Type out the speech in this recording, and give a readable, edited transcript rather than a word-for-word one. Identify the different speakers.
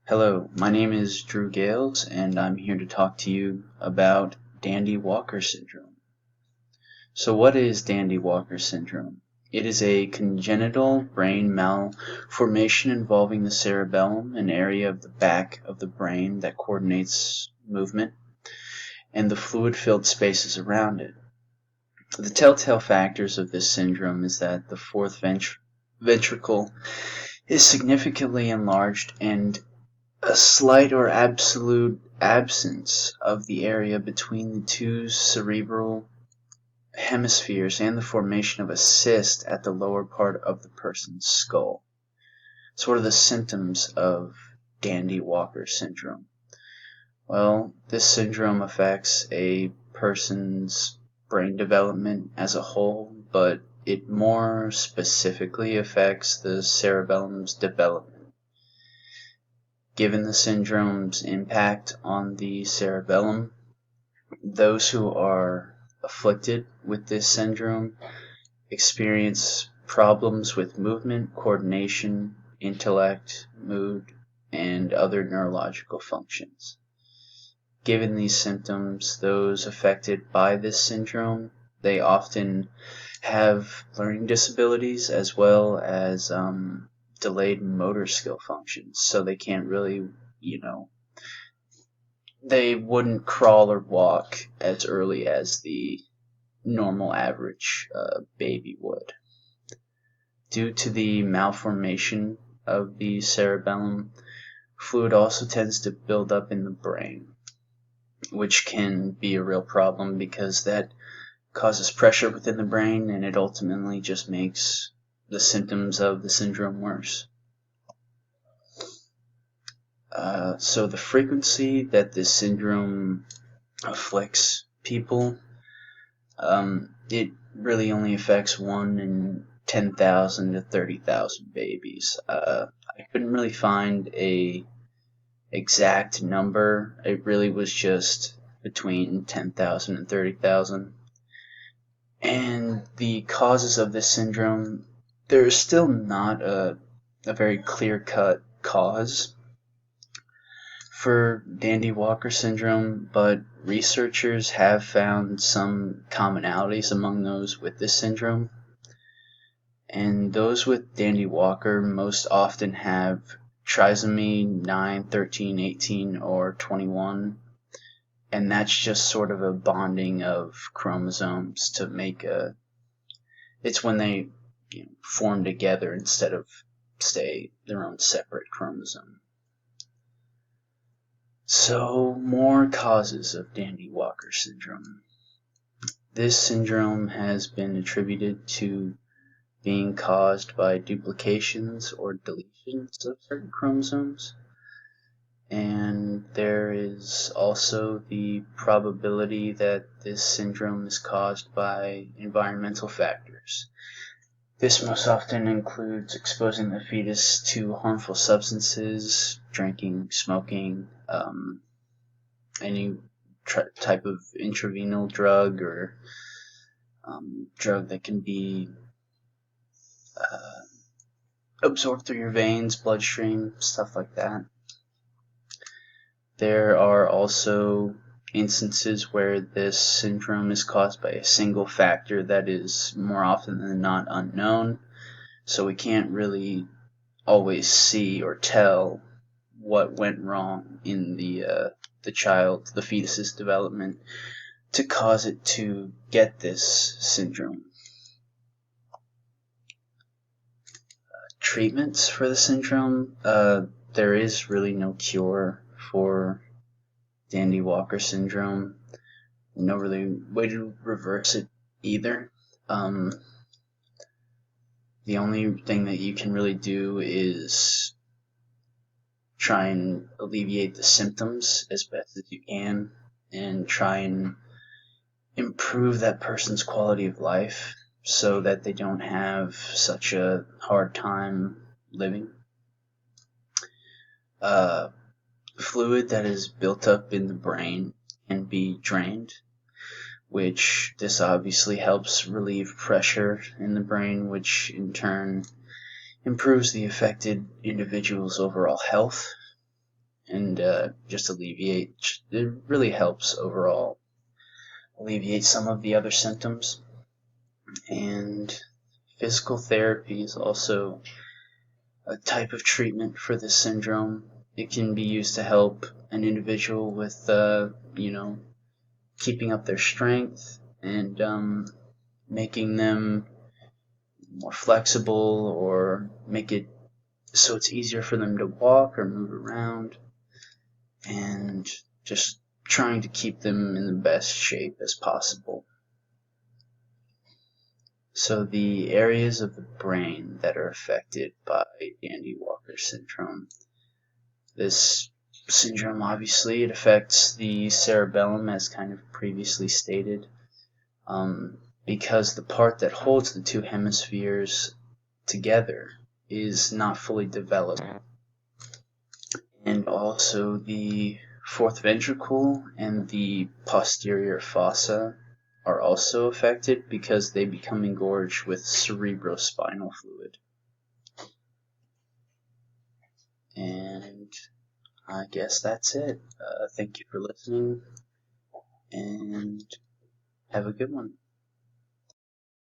Speaker 1: Hello, my name is Drew Gales, and I'm here to talk to you about Dandy-Walker syndrome. So what is Dandy-Walker syndrome? It is a congenital brain malformation involving the cerebellum, an area of the back of the brain that coordinates movement, and the fluid-filled spaces around it. The telltale factors of this syndrome is that the fourth ventricle is significantly enlarged and a slight or absolute absence of the area between the two cerebral hemispheres and the formation of a cyst at the lower part of the person's skull. What are the symptoms of Dandy-Walker syndrome? Well, this syndrome affects a person's brain development as a whole, but it more specifically affects the cerebellum's development. Given the syndrome's impact on the cerebellum, those who are afflicted with this syndrome experience problems with movement, coordination, intellect, mood, and other neurological functions. Given these symptoms, those affected by this syndrome, they often have learning disabilities as well as delayed motor skill functions, so they can't really, they wouldn't crawl or walk as early as the normal average baby would. Due to the malformation of the cerebellum, fluid also tends to build up in the brain, which can be a real problem because that causes pressure within the brain and it ultimately just makes the symptoms of the syndrome worse. So the frequency that this syndrome afflicts people, it really only affects 1 in 10,000 to 30,000 babies. I couldn't really find a exact number. It really was just between 10,000 and 30,000. And the causes of this syndrome, there is still not a very clear-cut cause for Dandy-Walker syndrome, but researchers have found some commonalities among those with this syndrome. And those with Dandy-Walker most often have trisomy 9, 13, 18, or 21, and that's just sort of a bonding of chromosomes to make it's when they form together instead of stay their own separate chromosome. So, more causes of Dandy-Walker syndrome. This syndrome has been attributed to being caused by duplications or deletions of certain chromosomes. And there is also the probability that this syndrome is caused by environmental factors. This most often includes exposing the fetus to harmful substances, drinking, smoking, any type of intravenous drug or drug that can be absorbed through your veins, bloodstream, stuff like that. There are also instances where this syndrome is caused by a single factor that is more often than not unknown, so we can't really always see or tell what went wrong in the fetus's development to cause it to get this syndrome. Treatments for the syndrome, there is really no cure for Dandy-Walker syndrome. No really way to reverse it either. The only thing that you can really do is try and alleviate the symptoms as best as you can and try and improve that person's quality of life so that they don't have such a hard time living. Fluid that is built up in the brain can be drained, which this obviously helps relieve pressure in the brain, which in turn improves the affected individual's overall health. and just alleviate. It really helps overall alleviate some of the other symptoms. And physical therapy is also a type of treatment for this syndrome. It can be used to help an individual with, keeping up their strength and making them more flexible, or make it so it's easier for them to walk or move around, and just trying to keep them in the best shape as possible. So the areas of the brain that are affected by Dandy-Walker syndrome. This syndrome, obviously, it affects the cerebellum, as kind of previously stated, because the part that holds the two hemispheres together is not fully developed. And also the fourth ventricle and the posterior fossa are also affected because they become engorged with cerebrospinal fluid. And I guess that's it. Thank you for listening, and have a good one.